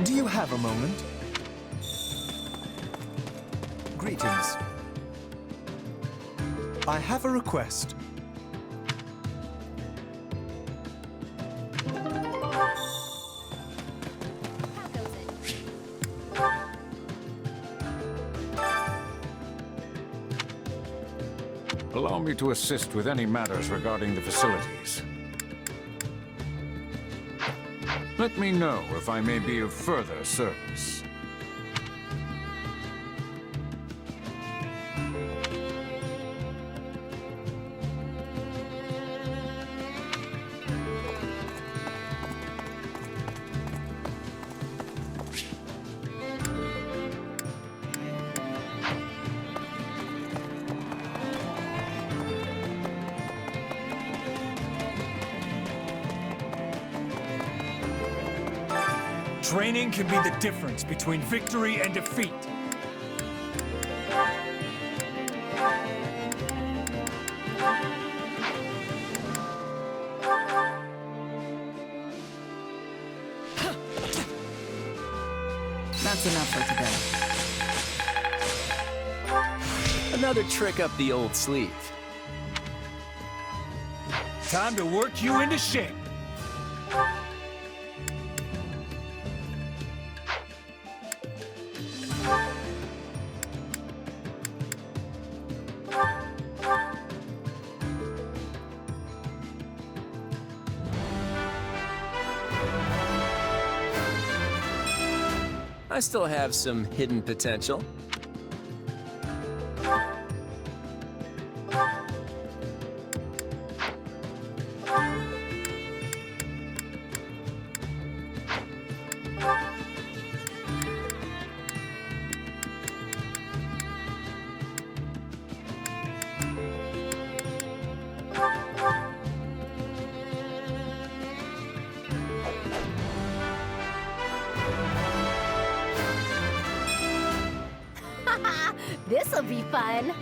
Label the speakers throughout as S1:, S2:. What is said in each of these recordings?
S1: Do you have a moment? Greetings. I have a request.
S2: Allow me to assist with any matters regarding the facilities. Let me know if I may be of further service.
S3: Training can be the difference between victory and defeat.
S4: That's enough for today. Another trick up the old sleeve.
S3: Time to work you into shape.
S4: I still have some hidden potential.
S5: This'll be fun.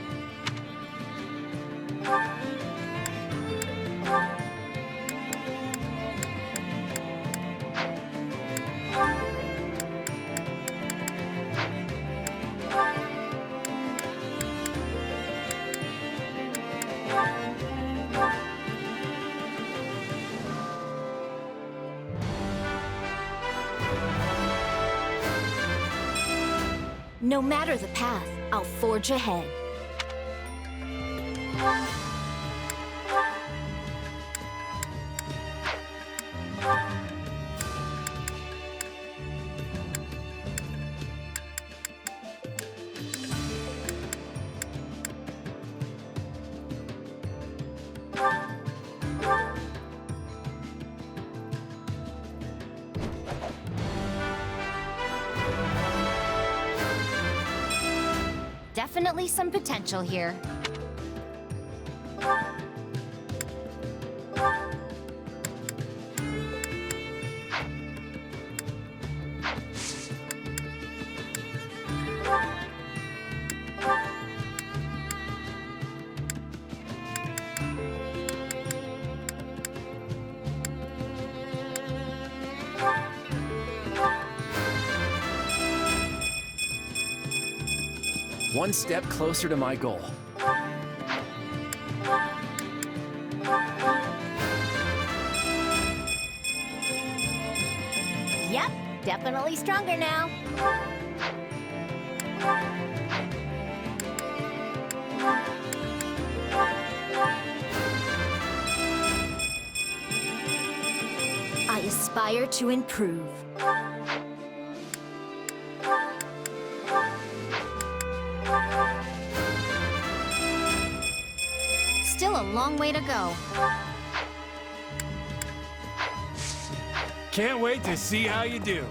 S5: No matter the path, I'll forge ahead. Definitely some potential here.
S4: One step closer to my goal.
S5: Yep, definitely stronger now. I aspire to improve. Still a long way to go.
S3: Can't wait to see how you do.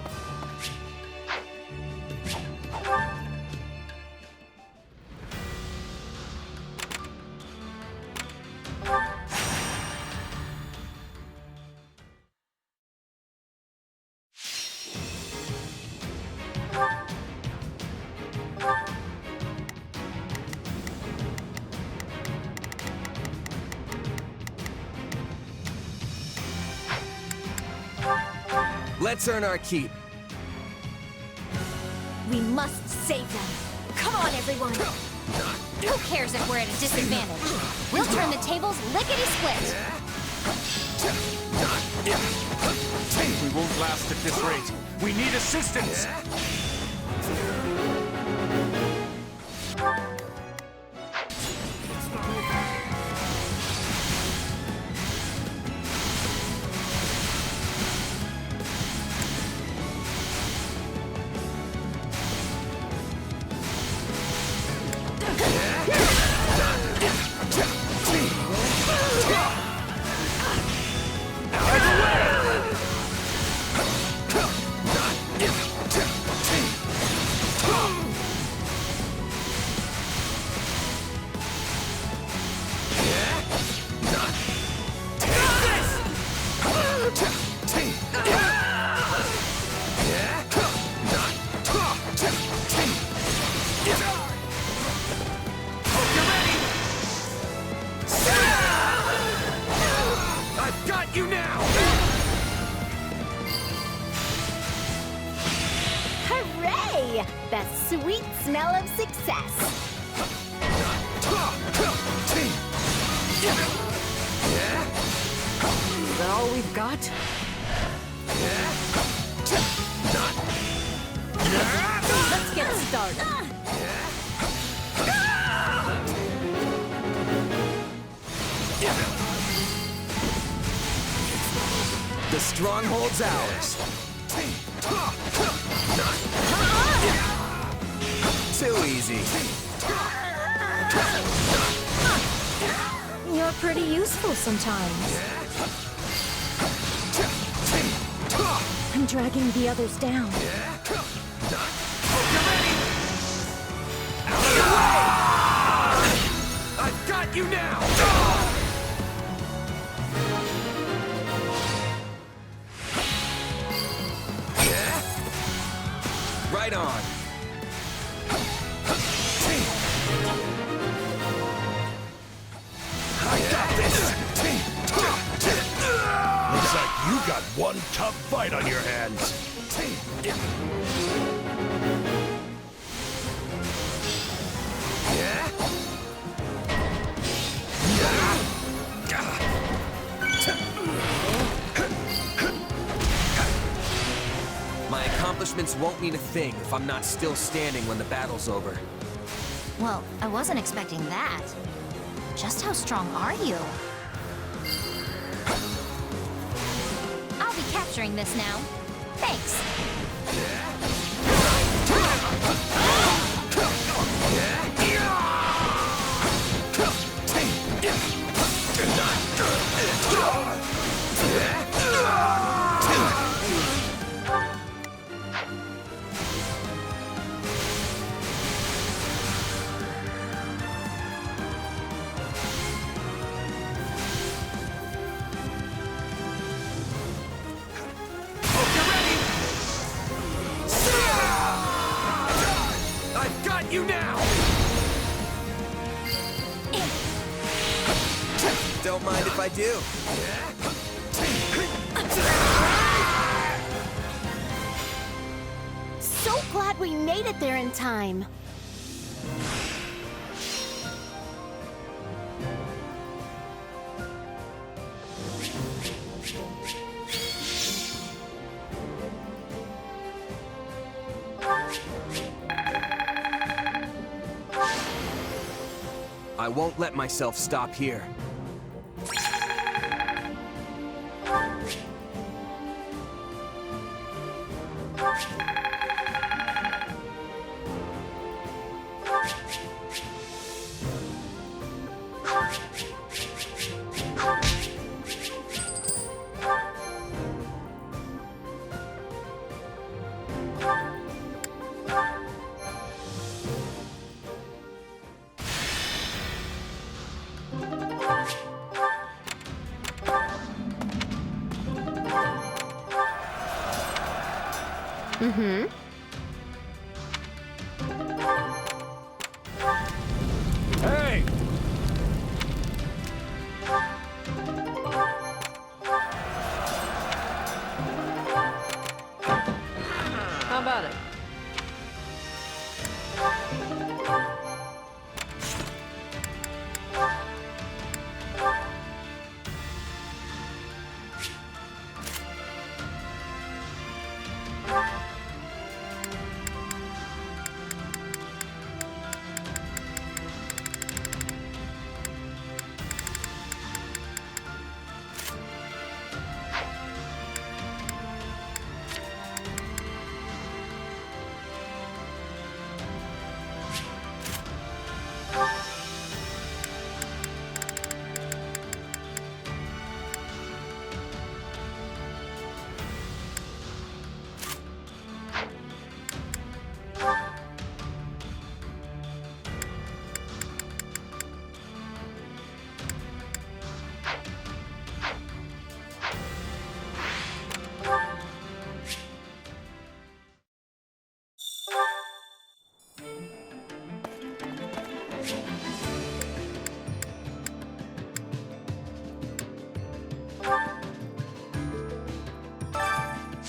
S4: Let's earn our keep.
S5: We must save them. Come on, everyone.
S6: Who cares if we're at a disadvantage? We'll turn the tables lickety-split.
S3: We won't last at this rate. We need assistance.
S5: Hooray! The sweet smell of success.
S7: Is that all we've got?
S5: Let's get started.
S4: The stronghold's ours. Too easy.
S5: You're pretty useful sometimes. I'm dragging the others down.
S4: I've got you now! Right on. I got this!
S8: Looks like you got one tough fight on your hands.
S4: My accomplishments won't mean a thing if I'm not still standing when the battle's over.
S6: Well, I wasn't expecting that. Just how strong are you? I'll be capturing this now. Thanks.
S4: You now! Don't mind if I do.
S5: So glad we made it there in time.
S4: I won't let myself stop here.
S3: Hey!
S7: How about it?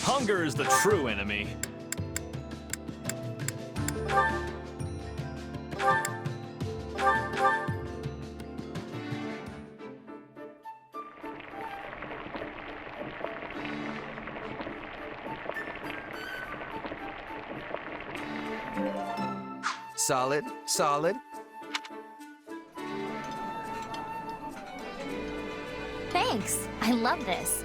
S3: Hunger is the true enemy.
S4: Solid, solid.
S6: Thanks. I love this.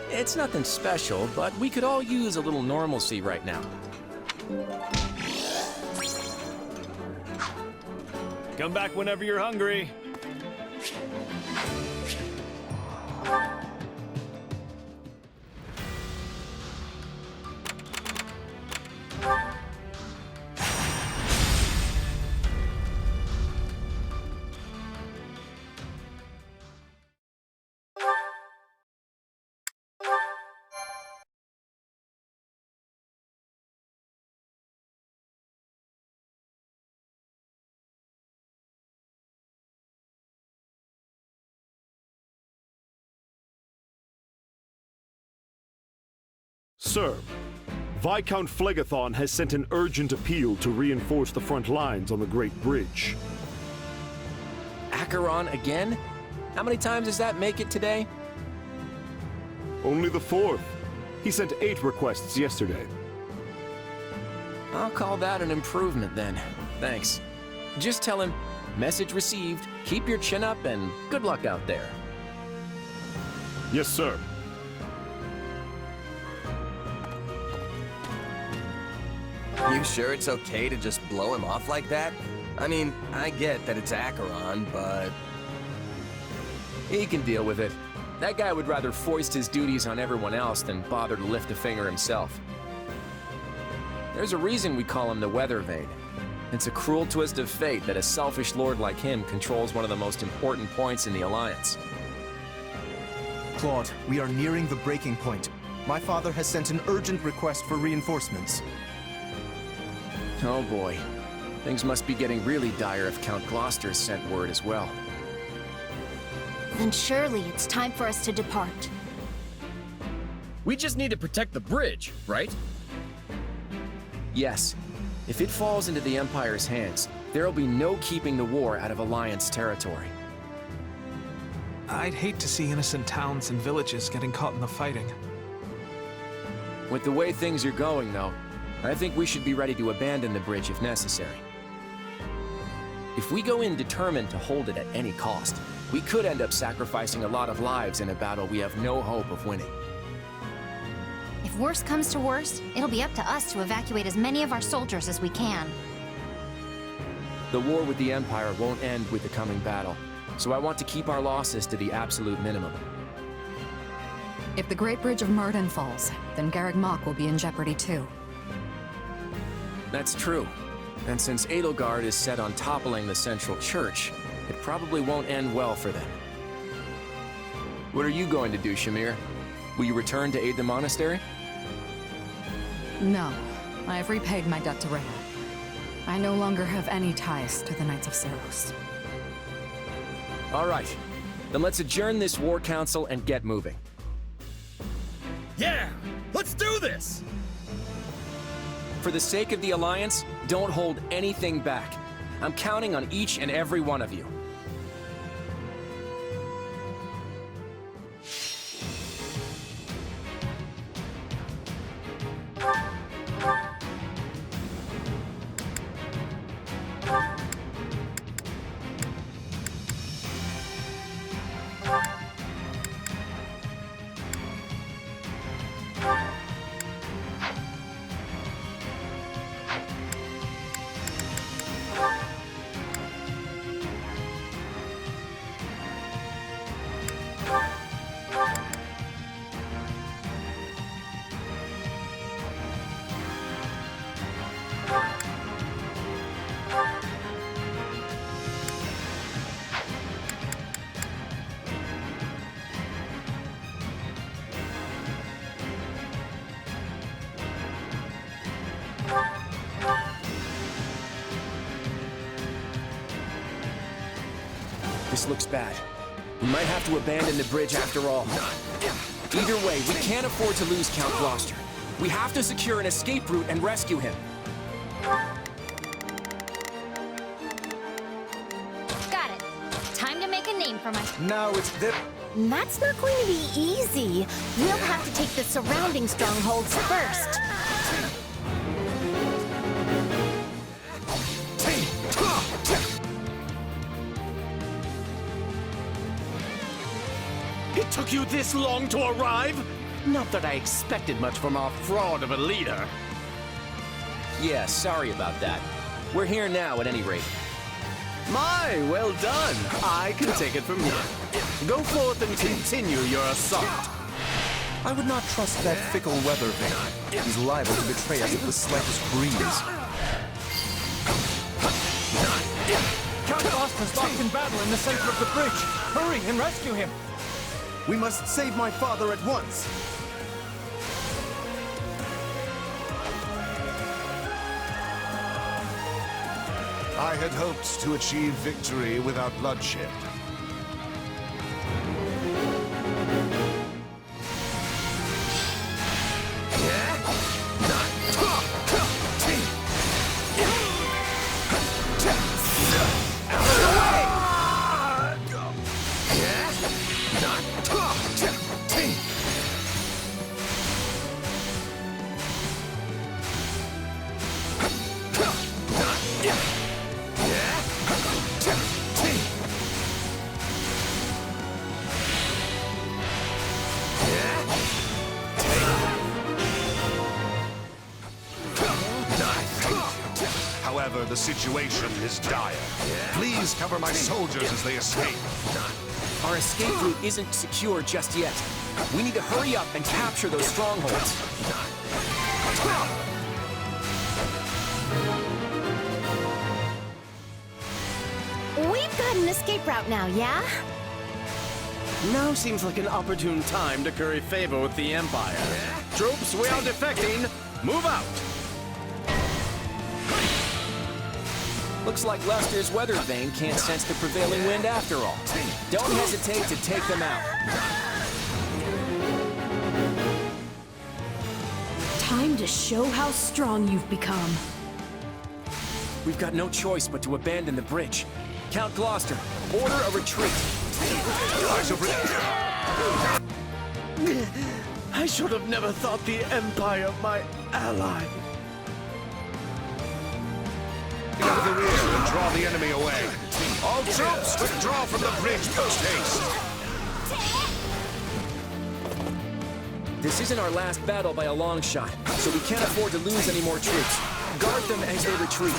S9: It's nothing special, but we could all use a little normalcy right now.
S3: Come back whenever you're hungry.
S8: Sir, Viscount Phlegathon has sent an urgent appeal to reinforce the front lines on the Great Bridge.
S9: Acheron again? How many times does that make it today?
S8: Only the fourth. He sent 8 requests yesterday.
S9: I'll call that an improvement then. Thanks. Just tell him, message received, keep your chin up, and good luck out there.
S8: Yes, sir.
S4: You sure it's okay to just blow him off like that? I mean, I get that it's Acheron, but...
S9: He can deal with it. That guy would rather foist his duties on everyone else than bother to lift a finger himself. There's a reason we call him the Weather Vane. It's a cruel twist of fate that a selfish lord like him controls one of the most important points in the Alliance.
S1: Claude, we are nearing the breaking point. My father has sent an urgent request for reinforcements.
S9: Oh boy. Things must be getting really dire if Count Gloucester's sent word as well.
S5: Then surely it's time for us to depart.
S10: We just need to protect the bridge, right?
S9: Yes. If it falls into the Empire's hands, there'll be no keeping the war out of Alliance territory.
S11: I'd hate to see innocent towns and villages getting caught in the fighting.
S9: With the way things are going, though, I think we should be ready to abandon the bridge if necessary. If we go in determined to hold it at any cost, we could end up sacrificing a lot of lives in a battle we have no hope of winning.
S6: If worst comes to worst, it'll be up to us to evacuate as many of our soldiers as we can.
S9: The war with the Empire won't end with the coming battle, so I want to keep our losses to the absolute minimum.
S7: If the Great Bridge of Myrden falls, then Garreg Mach will be in jeopardy too.
S9: That's true. And since Edelgard is set on toppling the central church, it probably won't end well for them. What are you going to do, Shamir? Will you return to aid the monastery?
S7: No, I have repaid my debt to Rhea. I no longer have any ties to the Knights of Ceros.
S9: All right. Then let's adjourn this war council and get moving.
S10: Yeah! Let's do this!
S9: For the sake of the Alliance, don't hold anything back. I'm counting on each and every one of you. This looks bad. We might have to abandon the bridge after all. Either way, we can't afford to lose Count Gloucester. We have to secure an escape route and rescue him.
S6: Got it. Time to make a name for myself.
S1: Now it's the...
S5: That's not going to be easy. We'll have to take the surrounding strongholds first.
S10: It took you this long to arrive? Not that I expected much from our fraud of a leader.
S9: Yeah, sorry about that. We're here now, at any rate.
S10: My, well done. I can take it from here. Go forth and continue your assault.
S1: I would not trust that fickle weather vane. He's liable to betray us at the slightest breeze.
S3: Count Gloucester's locked in battle in the center of the bridge. Hurry and rescue him.
S1: We must save my father at once. I had hoped to achieve victory without bloodshed. However, the situation is dire. Please cover my soldiers as they escape.
S9: Our escape route isn't secure just yet. We need to hurry up and capture those strongholds.
S5: We've got an escape route now, yeah?
S10: Now seems like an opportune time to curry favor with the Empire. Troops, we are defecting. Move out.
S9: Looks like Lester's weather vane can't sense the prevailing wind after all. Don't hesitate to take them out.
S7: Time to show how strong you've become.
S9: We've got no choice but to abandon the bridge. Count Gloucester, order a retreat.
S10: I should have never thought the Empire my ally.
S1: Out of the rear and draw the enemy away. All troops, withdraw from the bridge post-haste.
S9: This isn't our last battle by a long shot, so we can't afford to lose any more troops. Guard them as they retreat.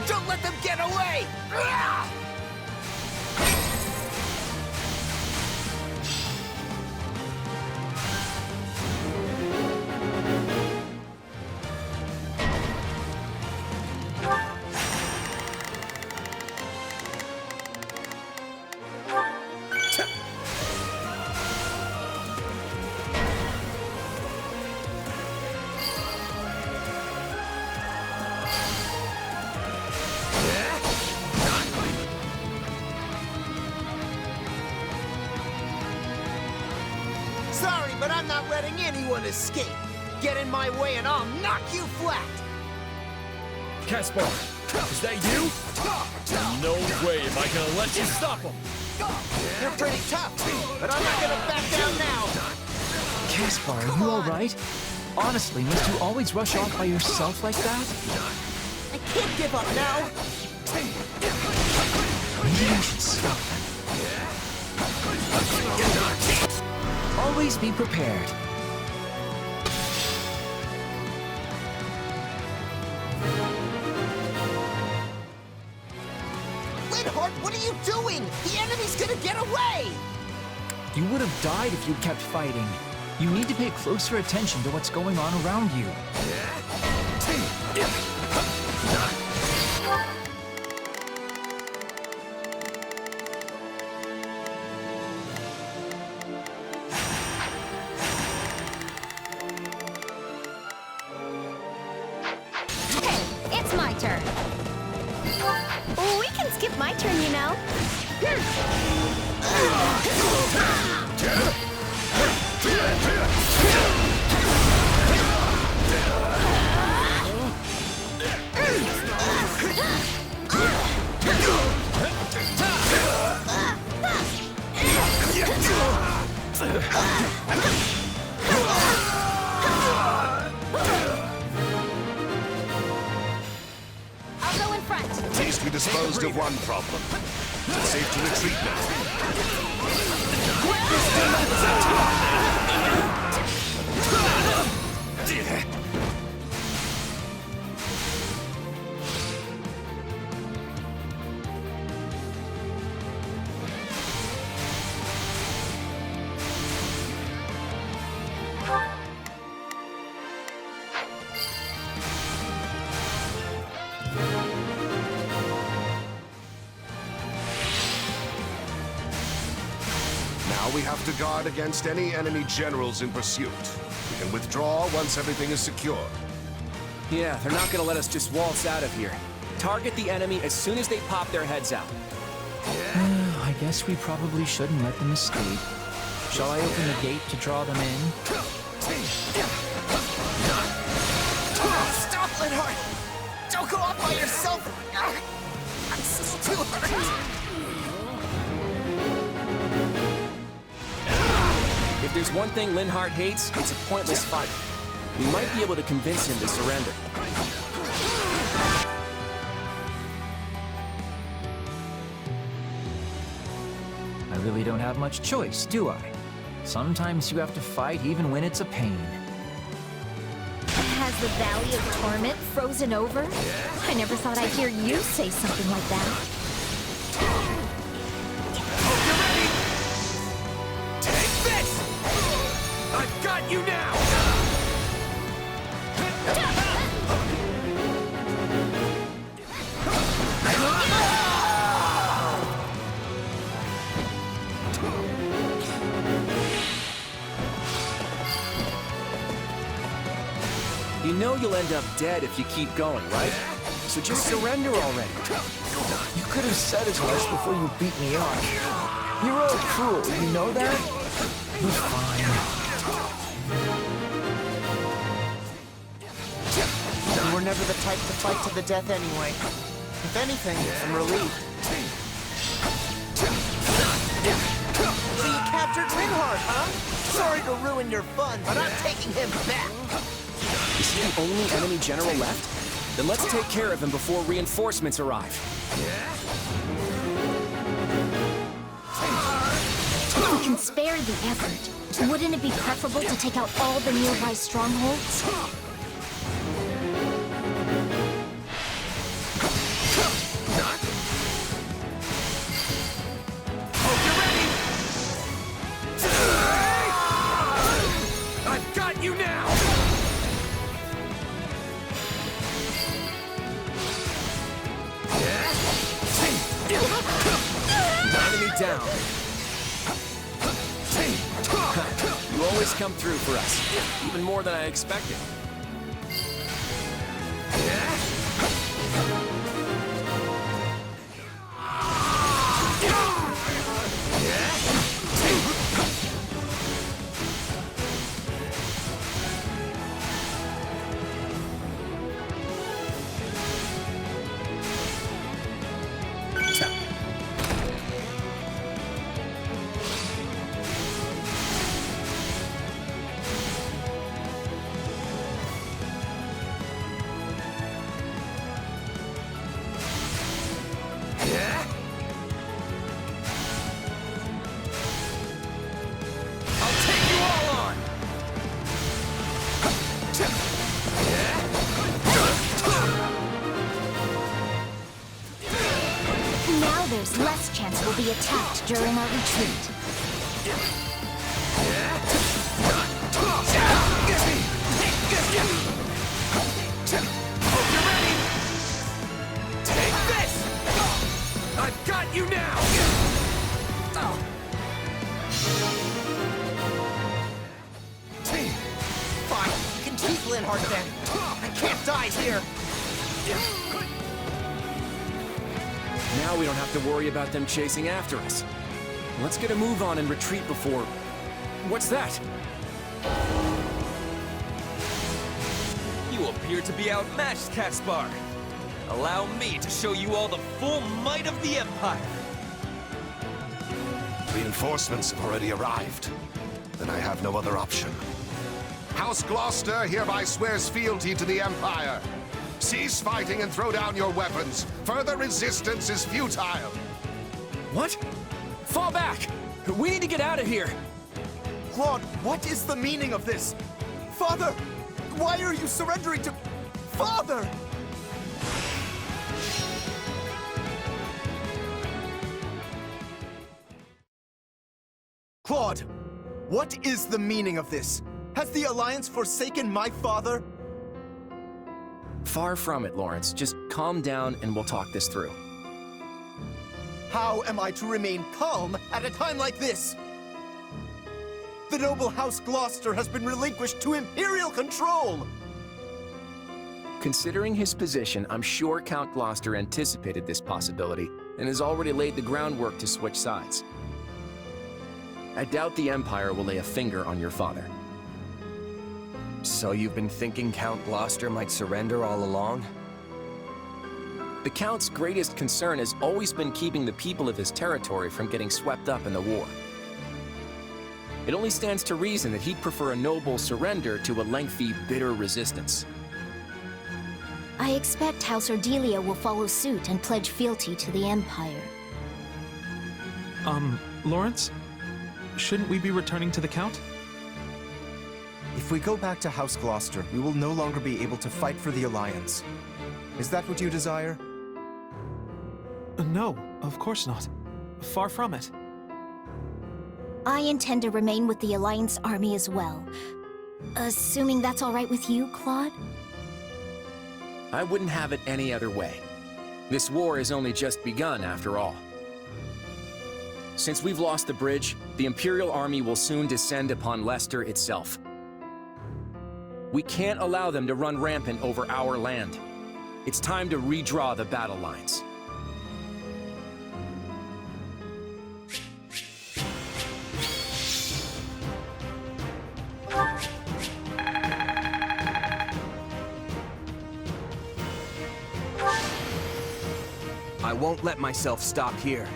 S4: Don't let them get away!
S12: Sorry, but I'm not letting anyone escape. Get in my way and I'll knock you flat.
S10: Caspar, is that you? No way am I gonna let you stop him.
S12: You're pretty tough, but I'm not gonna back down now.
S13: Caspar, are you alright? Honestly, must you always rush off by yourself like that?
S12: I can't give up now.
S13: Maybe I should stop. Always be prepared.
S12: Linhardt, what are you doing? The enemy's gonna get away!
S13: You would have died if you'd kept fighting. You need to pay closer attention to what's going on around you.
S6: turn.
S5: Oh, we can skip my turn, you know.
S6: I'll go in front.
S1: At least we disposed of one problem. It's safe to retreat now. Now we have to guard against any enemy generals in pursuit. We can withdraw once everything is secure.
S9: Yeah, they're not gonna let us just waltz out of here. Target the enemy as soon as they pop their heads out.
S13: I guess we probably shouldn't let them escape. Shall I open the gate to draw them in?
S12: Stop, Linhart! Don't go off by yourself! I'm still too hurt!
S9: If there's one thing Linhart hates, it's a pointless fight. We might be able to convince him to surrender.
S13: I really don't have much choice, do I? Sometimes you have to fight even when it's a pain.
S5: Has the Valley of Torment frozen over? I never thought I'd hear you say something like that.
S3: I've got you now!
S9: You know you'll end up dead if you keep going, right? So just surrender already.
S13: You could have said as much before you beat me up. You're all cruel, you know that? You're fine.
S12: You were never the type to fight to the death anyway. If anything, I'm relieved. So you captured Linhart, huh? Sorry to ruin your fun, but I'm taking him back.
S9: Is he the only enemy general left? Then let's take care of him before reinforcements arrive.
S5: If we can spare the effort, wouldn't it be preferable to take out all the nearby strongholds?
S3: I've got you now!
S9: Enemy down. You always come through for us, even more than I expected.
S5: There's less chance we'll be attacked during our retreat.
S3: Take this! I've got you now!
S12: Fine, you can keep Linhart then. I can't die here.
S9: Now we don't have to worry about them chasing after us. Let's get a move on and retreat before... What's that?
S14: You appear to be outmatched, Caspar. Allow me to show you all the full might of the Empire.
S1: Reinforcements have already arrived. Then I have no other option. House Gloucester hereby swears fealty to the Empire. Cease fighting and throw down your weapons. Further resistance is futile.
S9: What? Fall back! We need to get out of here!
S12: Claude, what is the meaning of this? Father! Why are you surrendering to... Father! Claude, what is the meaning of this? Has the Alliance forsaken my father?
S9: Far from it, Lawrence. Just calm down and we'll talk this through.
S12: How am I to remain calm at a time like this? The noble House Gloucester has been relinquished to Imperial control!
S9: Considering his position, I'm sure Count Gloucester anticipated this possibility and has already laid the groundwork to switch sides. I doubt the Empire will lay a finger on your father.
S4: So you've been thinking Count Gloucester might surrender all along?
S9: The Count's greatest concern has always been keeping the people of his territory from getting swept up in the war. It only stands to reason that he'd prefer a noble surrender to a lengthy, bitter resistance.
S5: I expect House Ordelia will follow suit and pledge fealty to the Empire.
S11: Lawrence? Shouldn't we be returning to the Count?
S12: If we go back to House Gloucester, we will no longer be able to fight for the Alliance. Is that what you desire?
S11: No, of course not. Far from it.
S5: I intend to remain with the Alliance army as well. Assuming that's all right with you, Claude?
S9: I wouldn't have it any other way. This war has only just begun, after all. Since we've lost the bridge, the Imperial army will soon descend upon Leicester itself. We can't allow them to run rampant over our land. It's time to redraw the battle lines.
S4: I won't let myself stop here.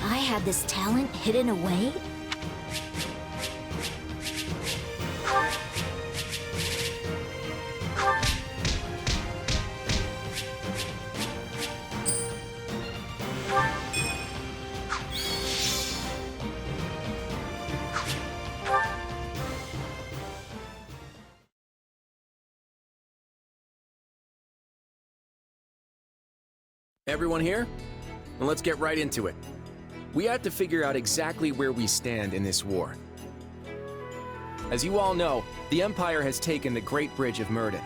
S5: I had this talent hidden away?
S9: Everyone here? Well, let's get right into it. We have to figure out exactly where we stand in this war. As you all know, the Empire has taken the Great Bridge of Myrddin.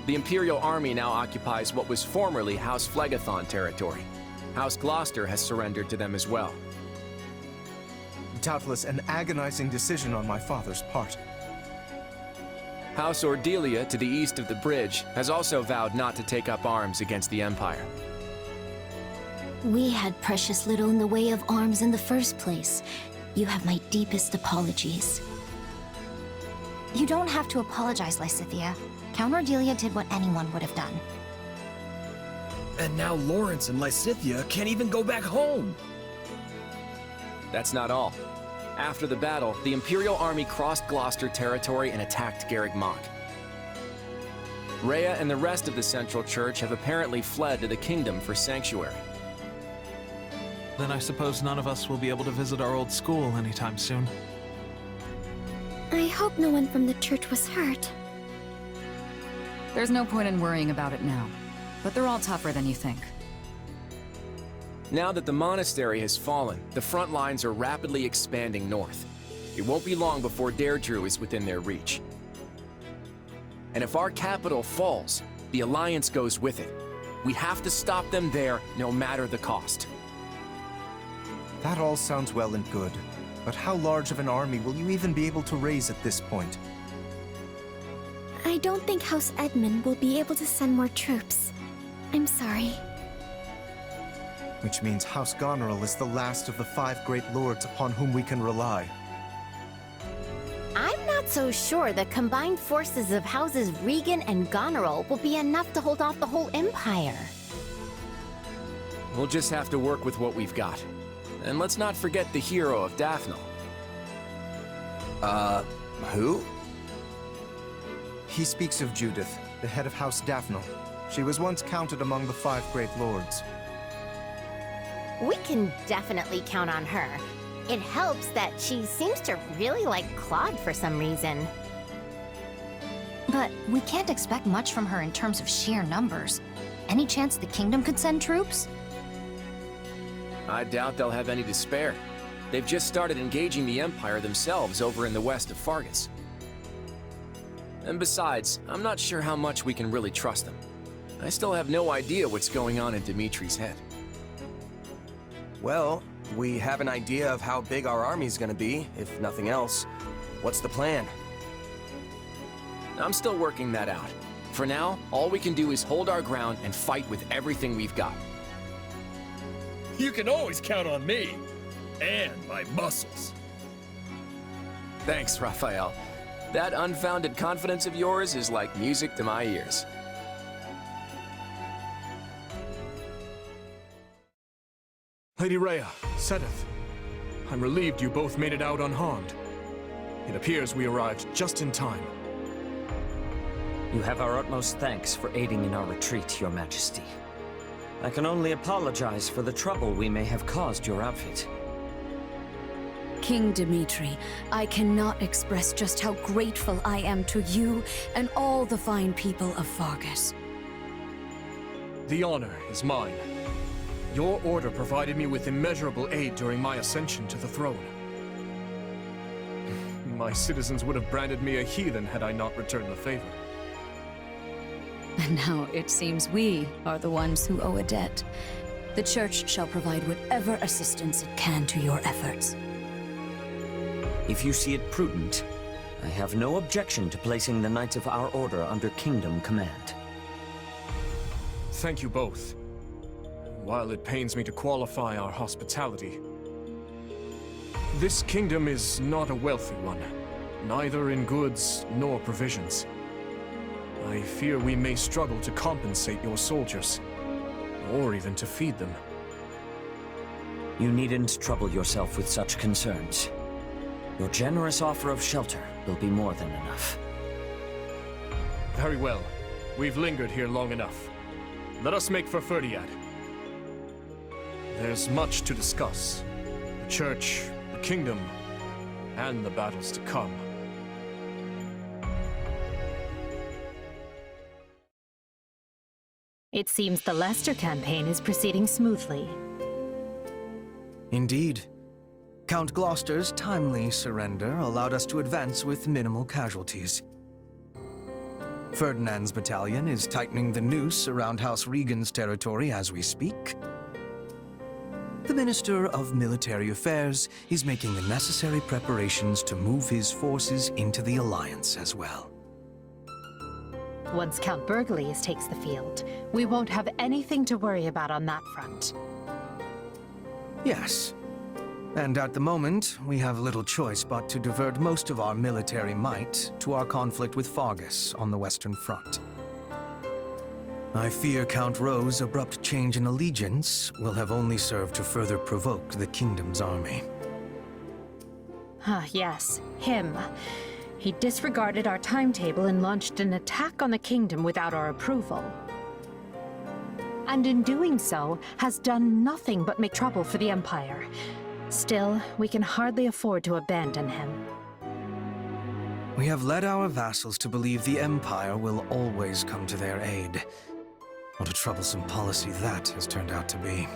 S9: The Imperial Army now occupies what was formerly House Phlegethon territory. House Gloucester has surrendered to them as well.
S12: Doubtless an agonizing decision on my father's part.
S9: House Ordelia, to the east of the bridge, has also vowed not to take up arms against the Empire.
S5: We had precious little in the way of arms in the first place. You have my deepest apologies.
S6: You don't have to apologize, Lysithea. Count Ordelia did what anyone would have done.
S14: And now Lawrence and Lysithea can't even go back home.
S9: That's not all. After the battle, the Imperial army crossed Gloucester territory and attacked Garreg Mach. Rhea and the rest of the Central Church have apparently fled to the Kingdom for sanctuary.
S11: Then I suppose none of us will be able to visit our old school anytime soon.
S5: I hope no one from the church was hurt.
S7: There's no point in worrying about it now, but they're all tougher than you think.
S9: Now that the monastery has fallen, the front lines are rapidly expanding north. It won't be long before Deirdre is within their reach. And if our capital falls, the Alliance goes with it. We have to stop them there, no matter the cost.
S12: That all sounds well and good, but how large of an army will you even be able to raise at this point?
S15: I don't think House Edmund will be able to send more troops. I'm sorry.
S12: Which means House Goneril is the last of the 5 great lords upon whom we can rely.
S16: I'm not so sure the combined forces of Houses Regan and Goneril will be enough to hold off the whole Empire.
S9: We'll just have to work with what we've got. And let's not forget the hero of Daphne.
S4: Who?
S12: He speaks of Judith, the head of House Daphne. She was once counted among the 5 great lords.
S16: We can definitely count on her. It helps that she seems to really like Claude for some reason.
S6: But we can't expect much from her in terms of sheer numbers. Any chance the kingdom could send troops?
S9: I doubt they'll have any to spare. They've just started engaging the Empire themselves over in the west of Fargus. And besides, I'm not sure how much we can really trust them. I still have no idea what's going on in Dimitri's head.
S4: Well, we have an idea of how big our army's gonna be, if nothing else. What's the plan?
S9: I'm still working that out. For now, all we can do is hold our ground and fight with everything we've got.
S14: You can always count on me. And my muscles.
S9: Thanks, Raphael. That unfounded confidence of yours is like music to my ears.
S3: Lady Rhea, Sedith, I'm relieved you both made it out unharmed. It appears we arrived just in time.
S17: You have our utmost thanks for aiding in our retreat, Your Majesty. I can only apologize for the trouble we may have caused your outfit.
S7: King Dimitri, I cannot express just how grateful I am to you and all the fine people of Fargus.
S3: The honor is mine. Your order provided me with immeasurable aid during my ascension to the throne. My citizens would have branded me a heathen had I not returned the favor.
S7: And now it seems we are the ones who owe a debt. The Church shall provide whatever assistance it can to your efforts.
S17: If you see it prudent, I have no objection to placing the Knights of our Order under Kingdom command.
S3: Thank you both. While it pains me to qualify our hospitality, this kingdom is not a wealthy one, neither in goods nor provisions. I fear we may struggle to compensate your soldiers, or even to feed them.
S17: You needn't trouble yourself with such concerns. Your generous offer of shelter will be more than enough.
S3: Very well. We've lingered here long enough. Let us make for Ferdiad. There's much to discuss. The Church, the Kingdom, and the battles to come.
S18: It seems the Leicester campaign is proceeding smoothly.
S12: Indeed. Count Gloucester's timely surrender allowed us to advance with minimal casualties. Ferdinand's battalion is tightening the noose around House Regan's territory as we speak. The Minister of Military Affairs is making the necessary preparations to move his forces into the Alliance as well.
S18: Once Count Burgleys takes the field, we won't have anything to worry about on that front.
S12: Yes. And at the moment, we have little choice but to divert most of our military might to our conflict with Fargus on the Western Front. I fear Count Rowe's abrupt change in allegiance will have only served to further provoke the Kingdom's army.
S18: Ah, yes, him. He disregarded our timetable and launched an attack on the Kingdom without our approval. And in doing so, has done nothing but make trouble for the Empire. Still, we can hardly afford to abandon him.
S12: We have led our vassals to believe the Empire will always come to their aid. What a troublesome policy that has turned out to be.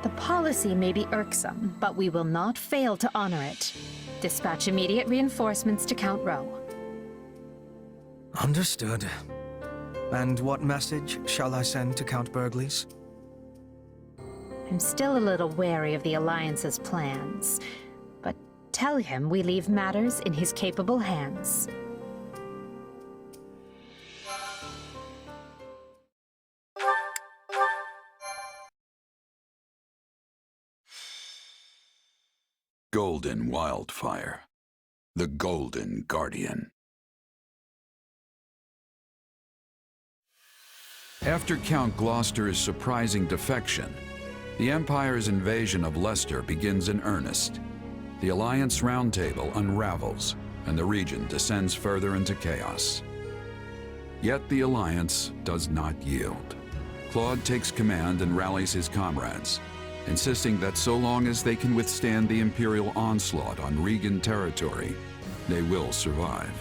S18: The policy may be irksome, but we will not fail to honor it. Dispatch immediate reinforcements to Count Rowe.
S12: Understood. And what message shall I send to Count Burgleys?
S18: I'm still a little wary of the Alliance's plans, but tell him we leave matters in his capable hands.
S2: Golden Wildfire, the Golden Guardian. After Count Gloucester's surprising defection, the Empire's invasion of Leicester begins in earnest. The Alliance Roundtable unravels, and the region descends further into chaos. Yet the Alliance does not yield. Claude takes command and rallies his comrades, insisting that so long as they can withstand the Imperial onslaught on Regan territory, they will survive.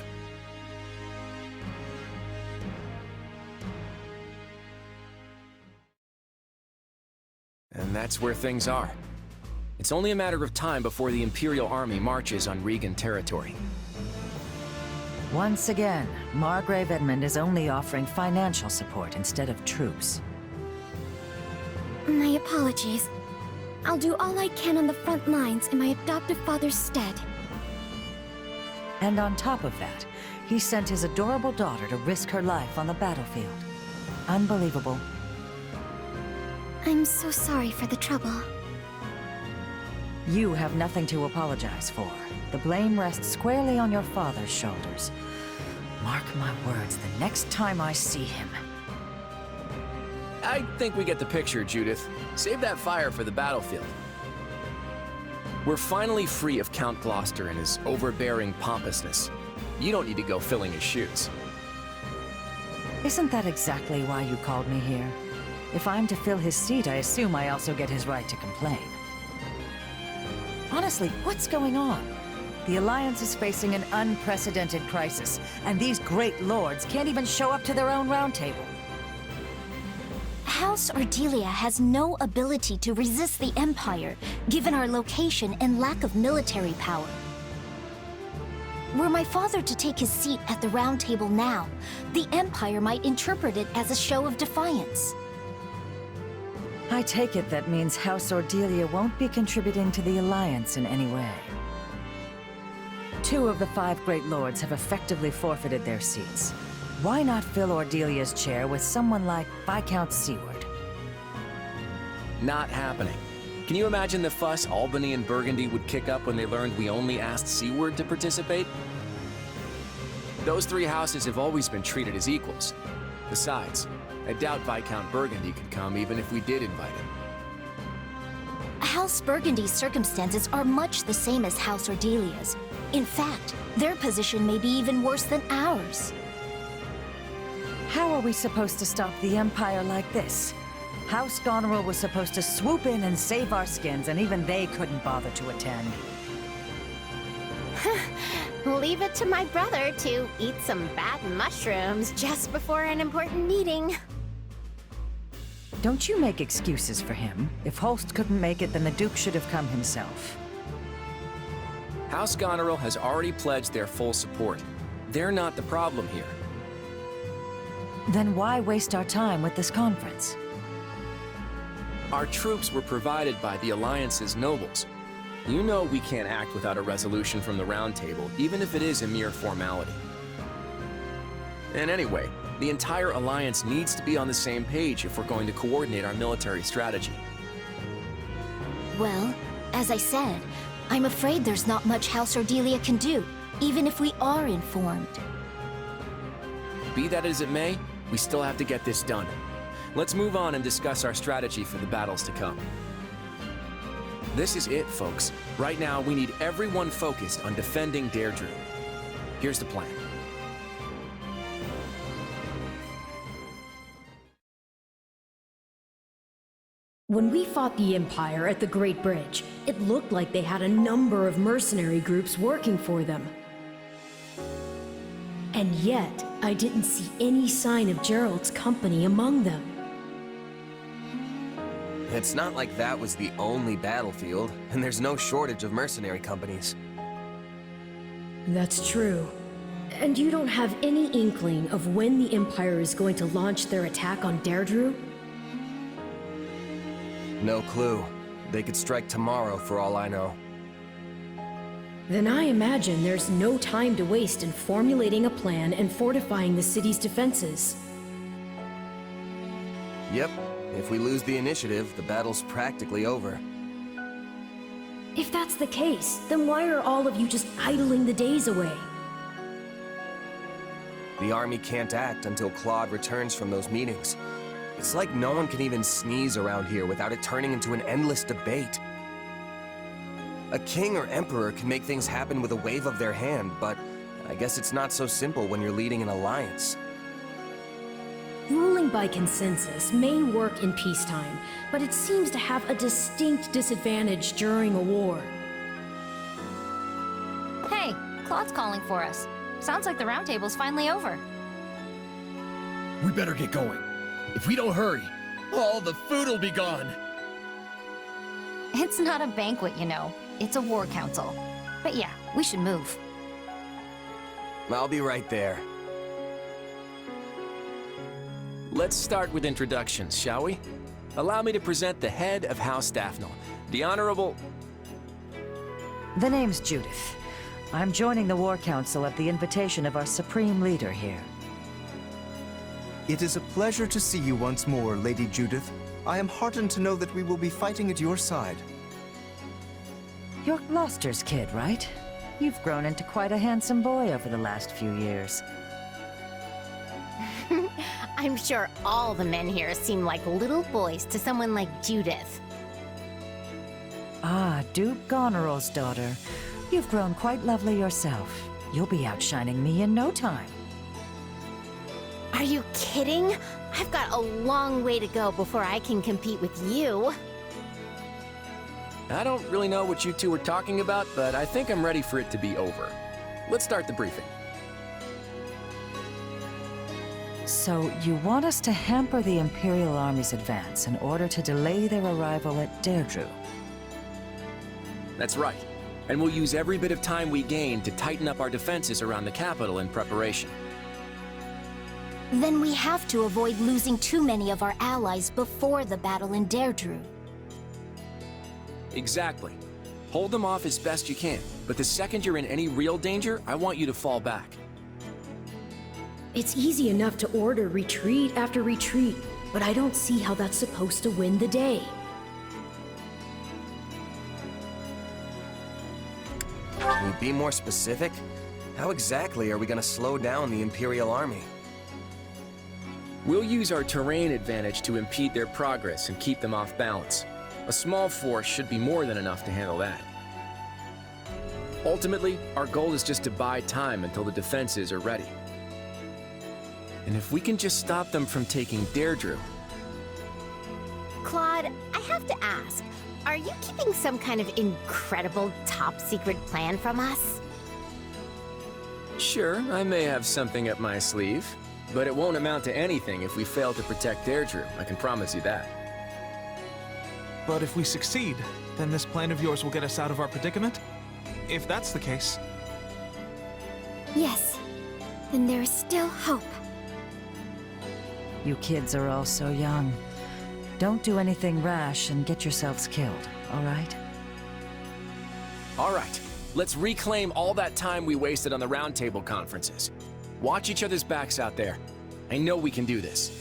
S9: And that's where things are. It's only a matter of time before the Imperial army marches on Regan territory.
S19: Once again, Margrave Edmund is only offering financial support instead of troops.
S15: My apologies. I'll do all I can on the front lines in my adoptive father's stead.
S19: And on top of that, he sent his adorable daughter to risk her life on the battlefield. Unbelievable.
S15: I'm so sorry for the trouble.
S19: You have nothing to apologize for. The blame rests squarely on your father's shoulders. Mark my words, the next time I see him.
S9: I think we get the picture, Judith. Save that fire for the battlefield. We're finally free of Count Gloucester and his overbearing pompousness. You don't need to go filling his shoes.
S19: Isn't that exactly why you called me here? If I'm to fill his seat, I assume I also get his right to complain. Honestly, what's going on? The Alliance is facing an unprecedented crisis, and these great lords can't even show up to their own roundtable.
S5: House Ordelia has no ability to resist the Empire, given our location and lack of military power. Were my father to take his seat at the Round Table now, the Empire might interpret it as a show of defiance.
S19: I take it that means House Ordelia won't be contributing to the Alliance in any way. 2 of the 5 Great Lords have effectively forfeited their seats. Why not fill Ordelia's chair with someone like Viscount Seward?
S9: Not happening. Can you imagine the fuss Albany and Burgundy would kick up when they learned we only asked Seward to participate? Those 3 houses have always been treated as equals. Besides, I doubt Viscount Burgundy could come even if we did invite him.
S5: House Burgundy's circumstances are much the same as House Ordelia's. In fact, their position may be even worse than ours.
S19: How are we supposed to stop the Empire like this? House Goneril was supposed to swoop in and save our skins, and even they couldn't bother to attend.
S16: Leave it to my brother to eat some bad mushrooms just before an important meeting.
S19: Don't you make excuses for him. If Holst couldn't make it, then the Duke should have come himself.
S9: House Goneril has already pledged their full support. They're not the problem here.
S19: Then why waste our time with this conference?
S9: Our troops were provided by the Alliance's nobles. You know we can't act without a resolution from the Round Table, even if it is a mere formality. And anyway, the entire Alliance needs to be on the same page if we're going to coordinate our military strategy.
S5: Well, as I said, I'm afraid there's not much House Ordelia can do, even if we are informed.
S9: Be that as it may, we still have to get this done. Let's move on and discuss our strategy for the battles to come. This is it, folks. Right now, we need everyone focused on defending Deirdre. Here's the plan.
S20: When we fought the Empire at the Great Bridge, it looked like they had a number of mercenary groups working for them. And yet, I didn't see any sign of Gerald's company among them.
S4: It's not like that was the only battlefield, and there's no shortage of mercenary companies.
S20: That's true. And you don't have any inkling of when the Empire is going to launch their attack on Deirdre?
S4: No clue. They could strike tomorrow for all I know.
S20: Then I imagine there's no time to waste in formulating a plan and fortifying the city's defenses.
S4: Yep. If we lose the initiative, the battle's practically over.
S20: If that's the case, then why are all of you just idling the days away?
S4: The army can't act until Claude returns from those meetings. It's like no one can even sneeze around here without it turning into an endless debate. A king or emperor can make things happen with a wave of their hand, but I guess it's not so simple when you're leading an alliance.
S20: Ruling by consensus may work in peacetime, but it seems to have a distinct disadvantage during a war.
S6: Hey, Claude's calling for us. Sounds like the round table's finally over.
S14: We better get going. If we don't hurry, all the food will be gone.
S6: It's not a banquet, you know. It's a war council. But yeah, we should move.
S4: I'll be right there.
S9: Let's start with introductions, shall we? Allow me to present the head of House Daphne, the Honorable...
S19: The name's Judith. I'm joining the War Council at the invitation of our Supreme Leader here.
S21: It is a pleasure to see you once more, Lady Judith. I am heartened to know that we will be fighting at your side.
S19: You're Gloucester's kid, right? You've grown into quite a handsome boy over the last few years.
S16: I'm sure all the men here seem like little boys to someone like Judith.
S19: Ah, Duke Goneril's daughter. You've grown quite lovely yourself. You'll be outshining me in no time.
S16: Are you kidding? I've got a long way to go before I can compete with you.
S9: I don't really know what you two were talking about, but I think I'm ready for it to be over. Let's start the briefing.
S19: So, you want us to hamper the Imperial Army's advance in order to delay their arrival at Deirdre?
S9: That's right. And we'll use every bit of time we gain to tighten up our defenses around the capital in preparation.
S5: Then we have to avoid losing too many of our allies before the battle in Deirdre.
S9: Exactly. Hold them off as best you can, but the second you're in any real danger, I want you to fall back.
S20: It's easy enough to order retreat after retreat, but I don't see how that's supposed to win the day.
S4: Can you be more specific? How exactly are we going to slow down the Imperial Army?
S9: We'll use our terrain advantage to impede their progress and keep them off balance. A small force should be more than enough to handle that. Ultimately, our goal is just to buy time until the defenses are ready. And if we can just stop them from taking Deirdre...
S16: Claude, I have to ask, are you keeping some kind of incredible top-secret plan from us?
S9: Sure, I may have something up my sleeve, but it won't amount to anything if we fail to protect Deirdre, I can promise you that.
S11: But if we succeed, then this plan of yours will get us out of our predicament? If that's the case...
S15: Yes, then there is still hope.
S19: You kids are all so young. Don't do anything rash and get yourselves killed, all right?
S9: All right, let's reclaim all that time we wasted on the roundtable conferences. Watch each other's backs out there. I know we can do this.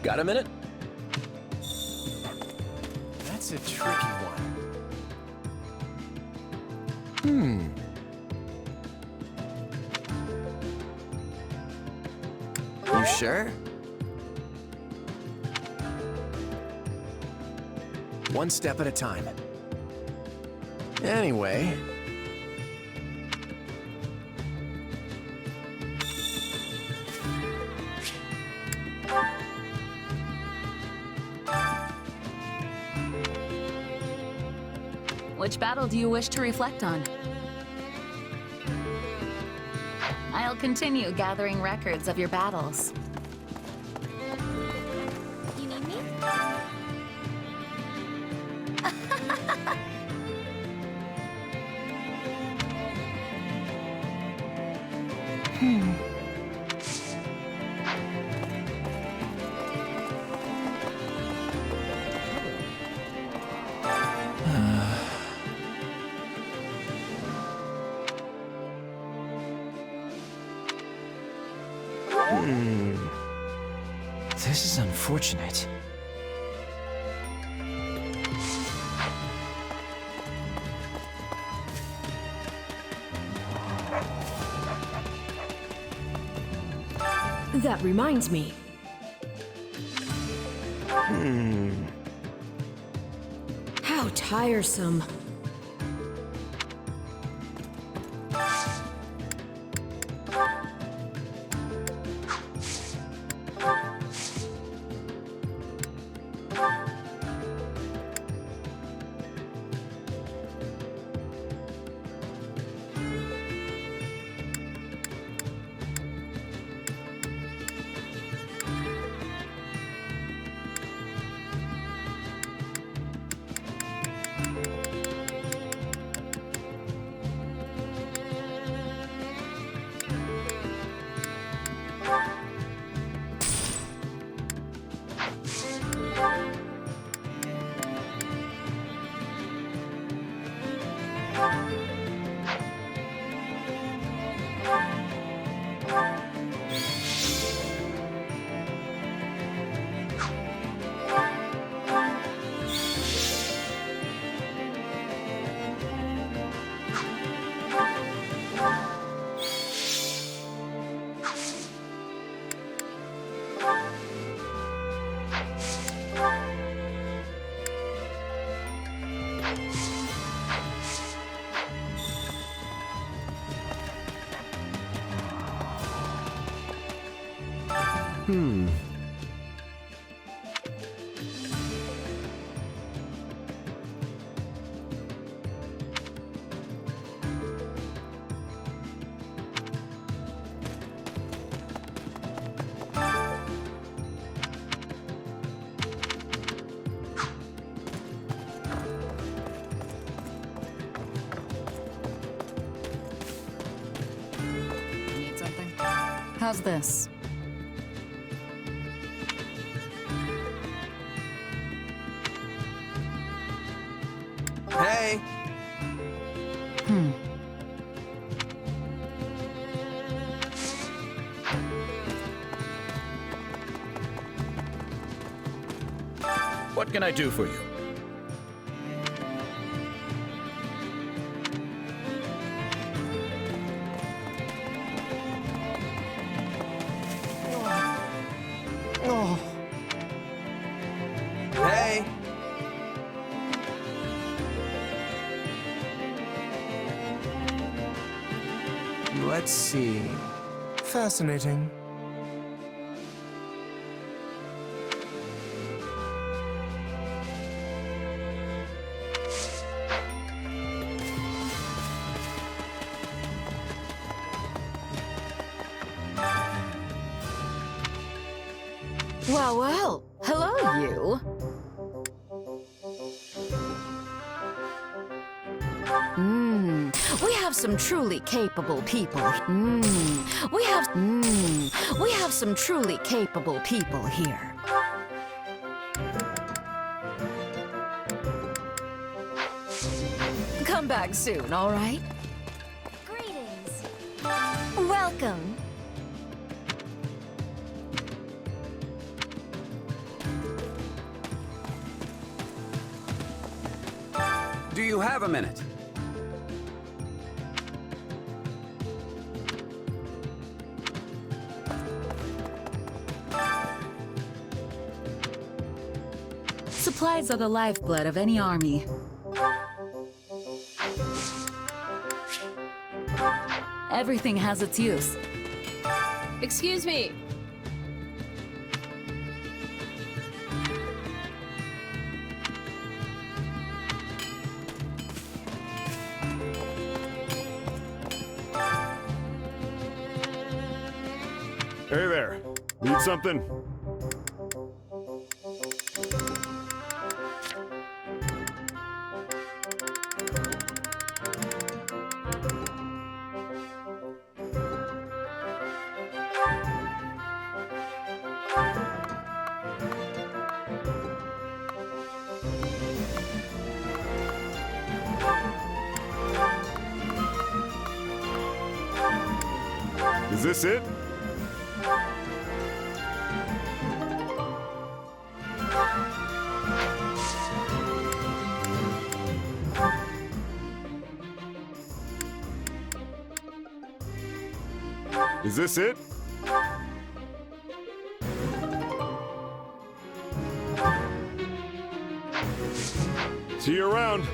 S9: Got a minute?
S3: That's a tricky one.
S4: You sure?
S9: One step at a time. Anyway...
S7: Which battle do you wish to reflect on? I'll continue gathering records of your battles.
S15: You need me?
S13: This is unfortunate.
S20: That reminds me. How tiresome.
S7: Need something? How's this?
S4: Hey!
S8: What can I do for you?
S4: Hey! Let's see. Fascinating.
S7: Well, well. Hello, you. We have some truly capable people. We have some truly capable people here. Come back soon, all right?
S5: Greetings. Welcome.
S8: Do you have a minute?
S7: Supplies are the lifeblood of any army. Everything has its use.
S18: Excuse me.
S22: Hey there. Need something? Is this it? Is this it? See you around.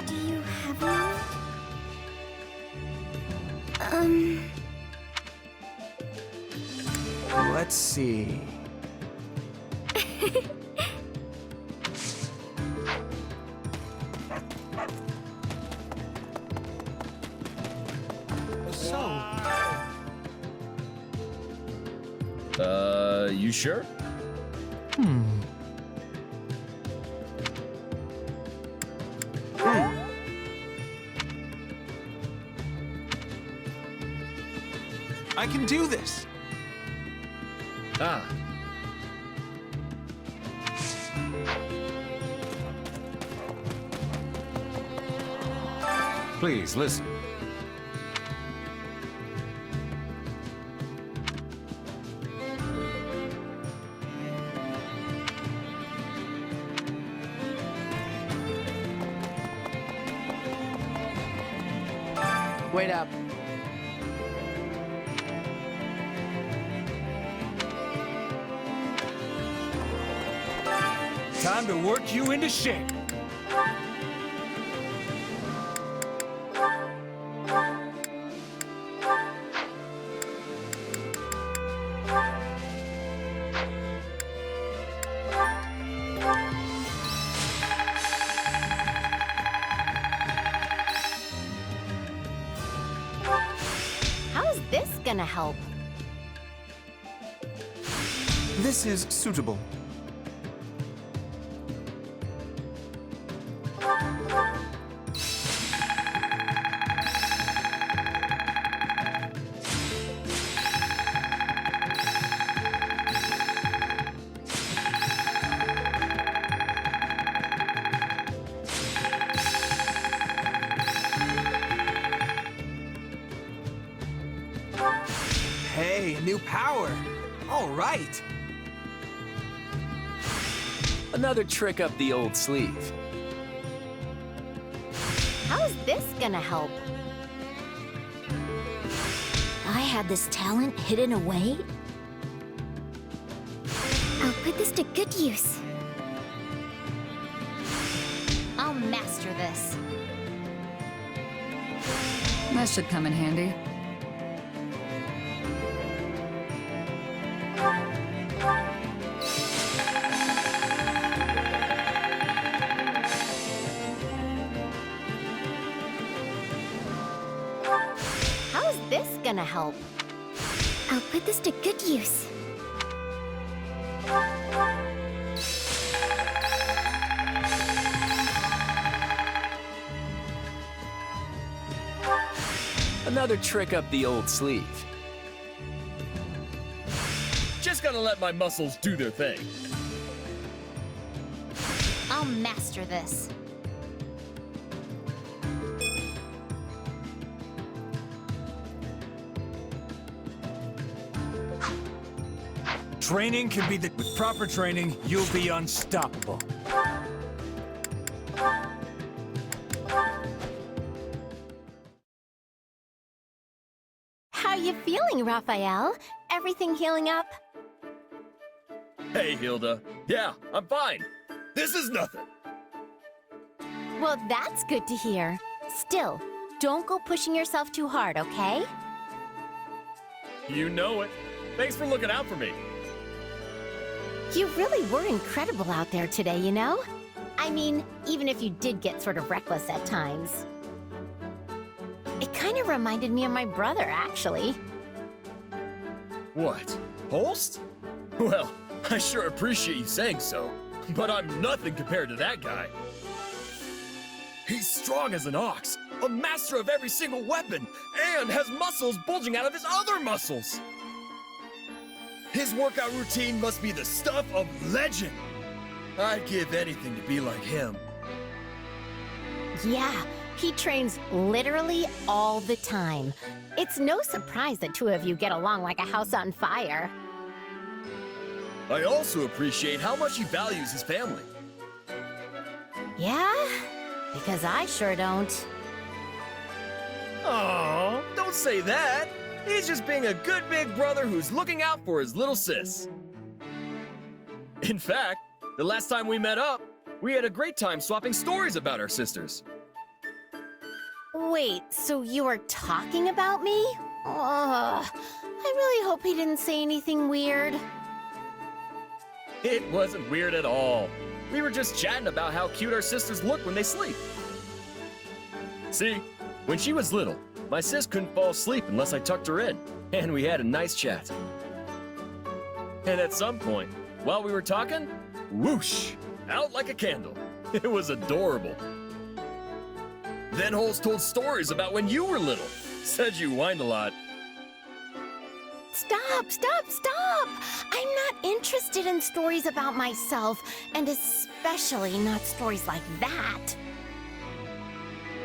S15: Do you have a moment?
S12: Let's see.
S14: You sure?
S11: I can do this.
S14: Ah.
S8: Please, listen.
S13: Wait up.
S14: Time to work you into shape.
S16: How's this gonna help?
S21: This is suitable.
S4: Hey, new power. All right.
S9: Another trick up the old sleeve.
S16: How's this gonna help?
S5: I had this talent hidden away?
S15: I'll put this to good use.
S6: I'll master this.
S7: That should come in handy.
S16: How's this gonna help?
S15: I'll put this to good use.
S9: Another trick up the old sleeve.
S14: Just gotta let my muscles do their thing.
S6: I'll master this.
S14: Training can be with proper training, you'll be unstoppable.
S16: How you feeling, Raphael? Everything healing up?
S14: Hey, Hilda. Yeah, I'm fine. This is nothing.
S16: Well, that's good to hear. Still, don't go pushing yourself too hard, okay?
S14: You know it.
S3: Thanks for looking out for me.
S16: You really were incredible out there today, you know? I mean, even if you did get sort of reckless at times. It kind of reminded me of my brother, actually.
S3: What? Holst? Well, I sure appreciate you saying so, but I'm nothing compared to that guy. He's strong as an ox, a master of every single weapon, and has muscles bulging out of his other muscles. His workout routine must be the stuff of legend. I'd give anything to be like him.
S16: Yeah, he trains literally all the time. It's no surprise the two of you get along like a house on fire.
S3: I also appreciate how much he values his family.
S16: Yeah? Because I sure don't.
S3: Aw, don't say that. He's just being a good big brother who's looking out for his little sis. In fact, the last time we met up, we had a great time swapping stories about our sisters.
S16: Wait, so you were talking about me? Ugh, I really hope he didn't say anything weird.
S3: It wasn't weird at all. We were just chatting about how cute our sisters look when they sleep. See, when she was little, my sis couldn't fall asleep unless I tucked her in, and we had a nice chat. And at some point, while we were talking, whoosh, out like a candle. It was adorable. Then Holst told stories about when you were little. Said you whined a lot.
S16: Stop, stop, stop! I'm not interested in stories about myself, and especially not stories like that.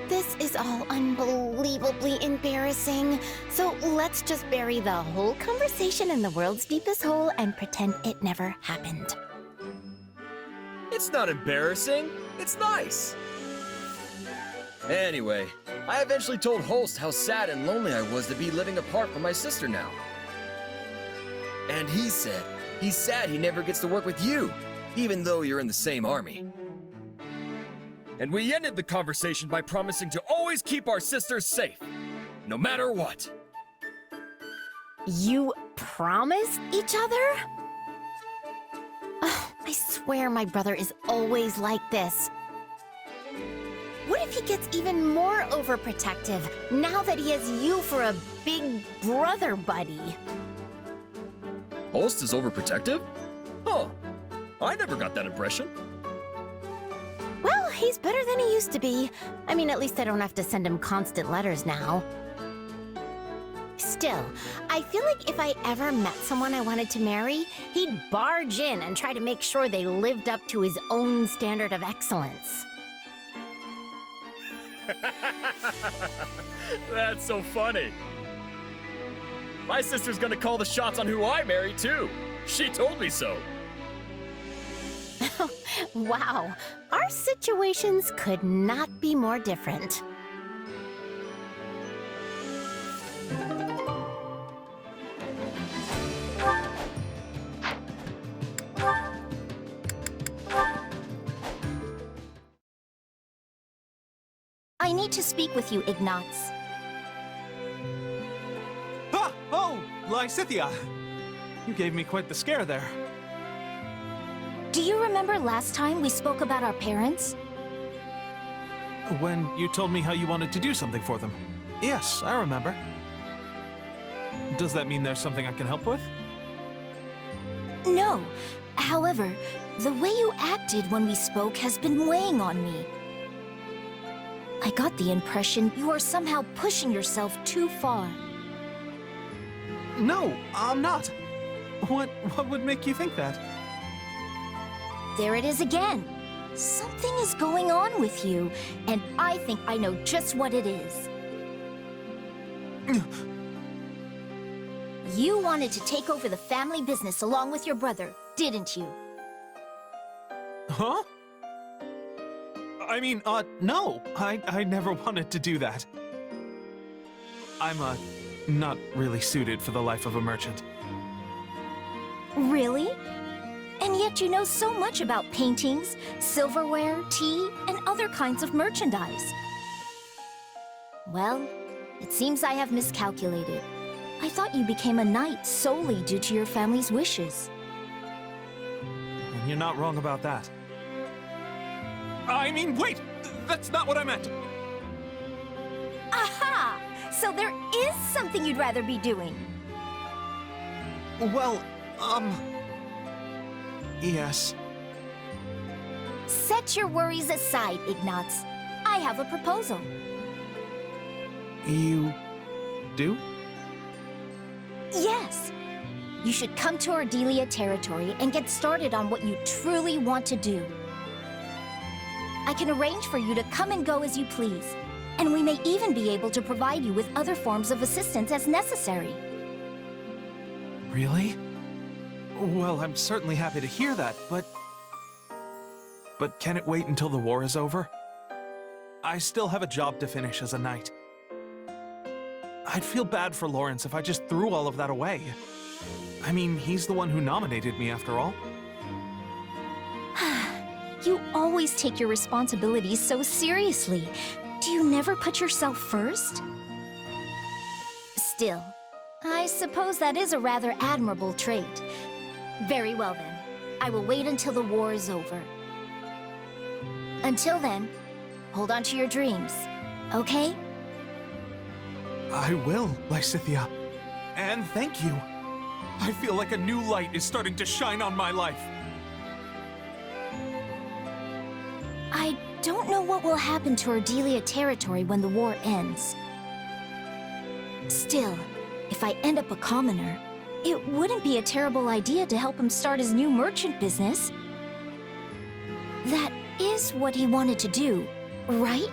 S16: This is all unbelievably embarrassing, so let's just bury the whole conversation in the world's deepest hole and pretend it never happened.
S3: It's not embarrassing. It's nice. Anyway, I eventually told Holst how sad and lonely I was to be living apart from my sister now. And he said he's sad he never gets to work with you, even though you're in the same army. And we ended the conversation by promising to always keep our sisters safe, no matter what.
S16: You promised each other? Oh, I swear my brother is always like this. What if he gets even more overprotective now that he has you for a big brother buddy?
S3: Holst is overprotective? Huh. I never got that impression.
S16: Well, he's better than he used to be. I mean, at least I don't have to send him constant letters now. Still, I feel like if I ever met someone I wanted to marry, he'd barge in and try to make sure they lived up to his own standard of excellence.
S3: That's so funny. My sister's gonna call the shots on who I marry, too. She told me so.
S16: Wow, our situations could not be more different.
S5: I need to speak with you, Ignatz.
S11: Ah! Oh, Lysithia! You gave me quite the scare there.
S5: Do you remember last time we spoke about our parents?
S11: When you told me how you wanted to do something for them. Yes, I remember. Does that mean there's something I can help with?
S5: No. However, the way you acted when we spoke has been weighing on me. I got the impression you are somehow pushing yourself too far.
S11: No, I'm not. What would make you think that?
S5: There it is again. Something is going on with you, and I think I know just what it is. You wanted to take over the family business along with your brother, didn't you?
S11: Huh? I mean, no. I never wanted to do that. I'm, not really suited for the life of a merchant.
S5: Really? And yet you know so much about paintings, silverware, tea, and other kinds of merchandise. Well, it seems I have miscalculated. I thought you became a knight solely due to your family's wishes.
S11: You're not wrong about that. I mean, wait! That's not what I meant!
S5: Aha! So there is something you'd rather be doing.
S11: Well, yes.
S5: Set your worries aside, Ignatz. I have a proposal.
S11: You do?
S5: Yes. You should come to Ardelia territory and get started on what you truly want to do. I can arrange for you to come and go as you please, and we may even be able to provide you with other forms of assistance as necessary.
S11: Really? Well, I'm certainly happy to hear that, but can it wait until the war is over? I still have a job to finish as a knight. I'd feel bad for Lawrence if I just threw all of that away. I mean, he's the one who nominated me after all.
S5: You always take your responsibilities so seriously. Do you never put yourself first? Still, I suppose that is a rather admirable trait. Very well then. I will wait until the war is over. Until then, hold on to your dreams, okay?
S11: I will, Lysithea. And thank you. I feel like a new light is starting to shine on my life.
S5: I don't know what will happen to Ardelia territory when the war ends. Still, if I end up a commoner, it wouldn't be a terrible idea to help him start his new merchant business. That is what he wanted to do, right?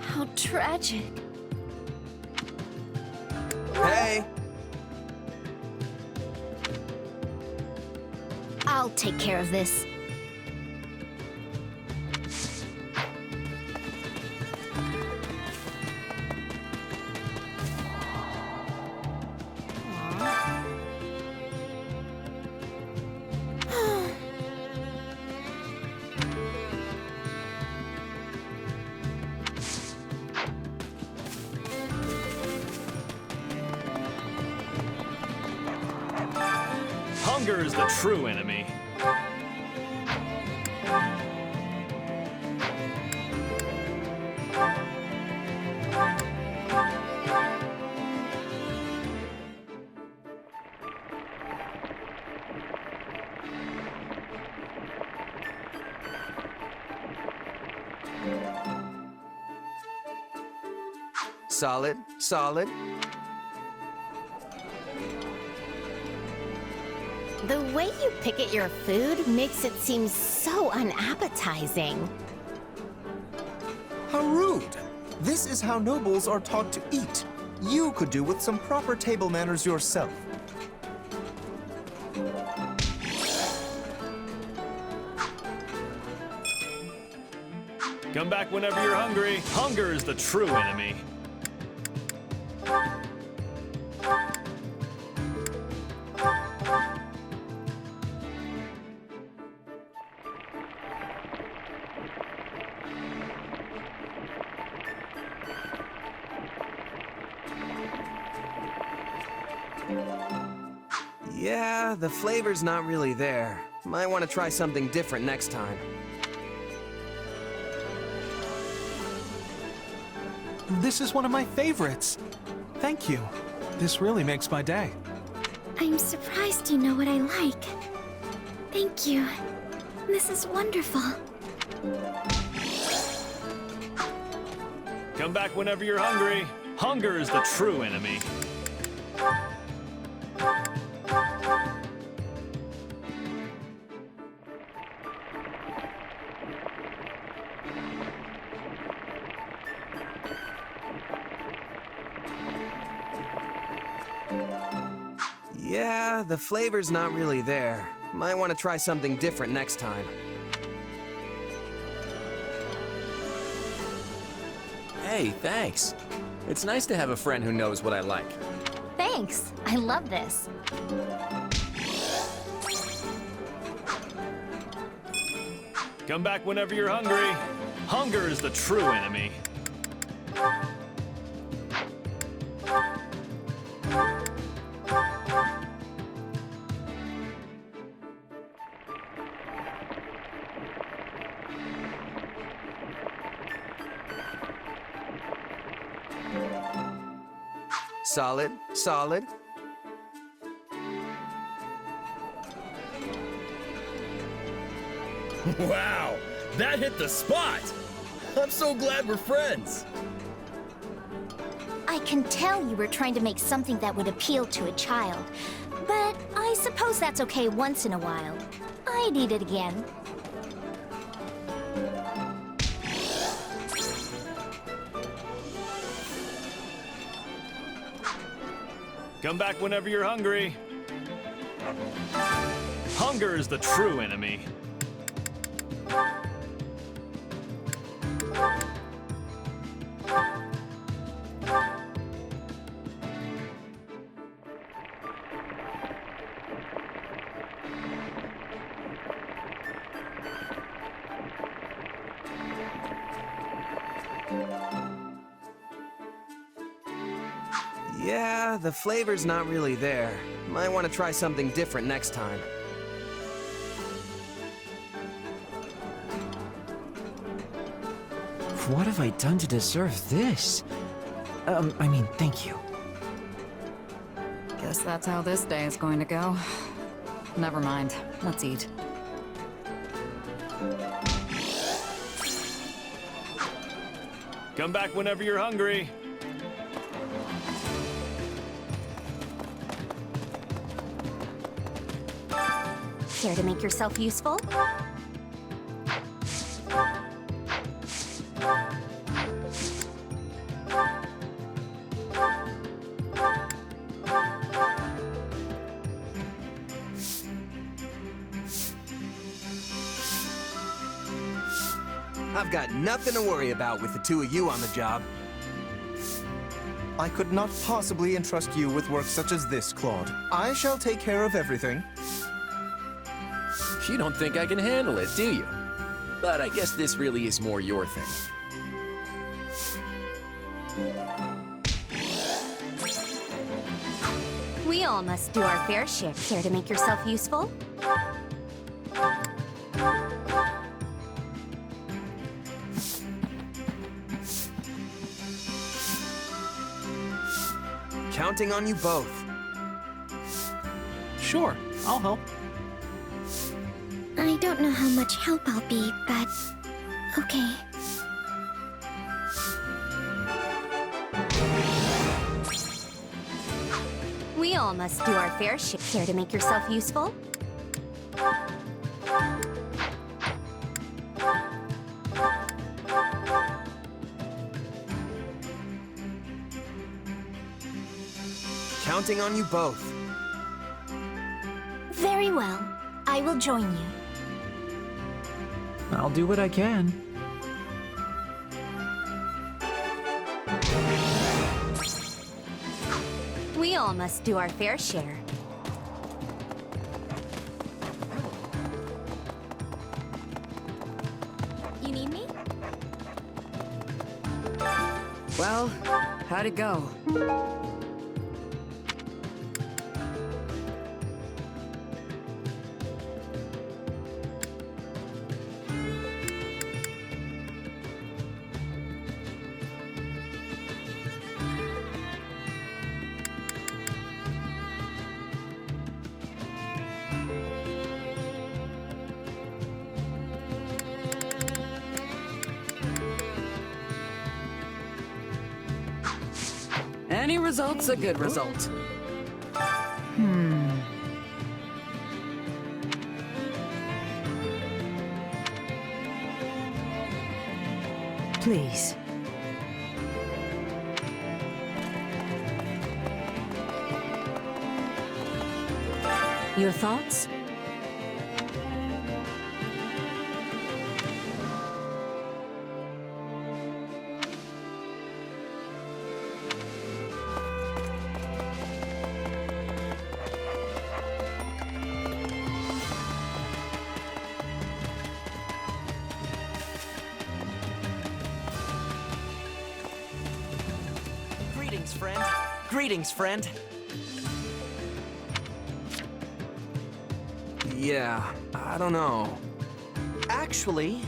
S5: How tragic.
S4: Hey!
S5: I'll take care of this.
S3: Hunger is the true enemy.
S4: Solid, solid.
S16: The way you pick at your food makes it seem so unappetizing.
S21: How rude! This is how nobles are taught to eat. You could do with some proper table manners yourself.
S3: Come back whenever you're hungry. Hunger is the true enemy.
S4: Yeah, the flavor's not really there. Might want to try something different next time.
S11: This is one of my favorites. Thank you. This really makes my day.
S15: I'm surprised you know what I like. Thank you. This is wonderful.
S3: Come back whenever you're hungry. Hunger is the true enemy.
S4: Yeah, the flavor's not really there. Might want to try something different next time. Hey,
S9: Hey, thanks. It's nice to have a friend who knows what I like.
S6: Thanks. I love this.
S3: Come back whenever you're hungry. Hunger is the true enemy.
S4: Solid, solid.
S3: Wow, that hit the spot! I'm so glad we're friends.
S5: I can tell you were trying to make something that would appeal to a child, but I suppose that's okay once in a while. I'd eat it again.
S3: Come back whenever you're hungry. Hunger is the true enemy.
S4: Yeah, the flavor's not really there. Might want to try something different next time.
S17: What have I done to deserve this? I mean, thank you.
S7: Guess that's how this day is going to go. Never mind. Let's eat.
S3: Come back whenever you're hungry.
S5: Care to make yourself useful?
S4: I've got nothing to worry about with the two of you on the job.
S21: I could not possibly entrust you with work such as this, Claude. I shall take care of everything.
S9: You don't think I can handle it, do you? But I guess this really is more your thing.
S5: We all must do our fair share. Care to make yourself useful?
S4: Counting on you both.
S11: Sure, I'll help.
S15: I don't know how much help I'll be, but okay.
S5: We all must do our fair share. Care to make yourself useful?
S4: Counting on you both.
S5: Very well. I will join you.
S17: I'll do what I can.
S5: We all must do our fair share. You need me?
S19: Well, how'd it go? Any result's a good result.
S7: Please. Your thoughts?
S1: Greetings, friend. Greetings, friend.
S4: Yeah, I don't know.
S1: Actually...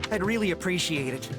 S1: I'd really appreciate it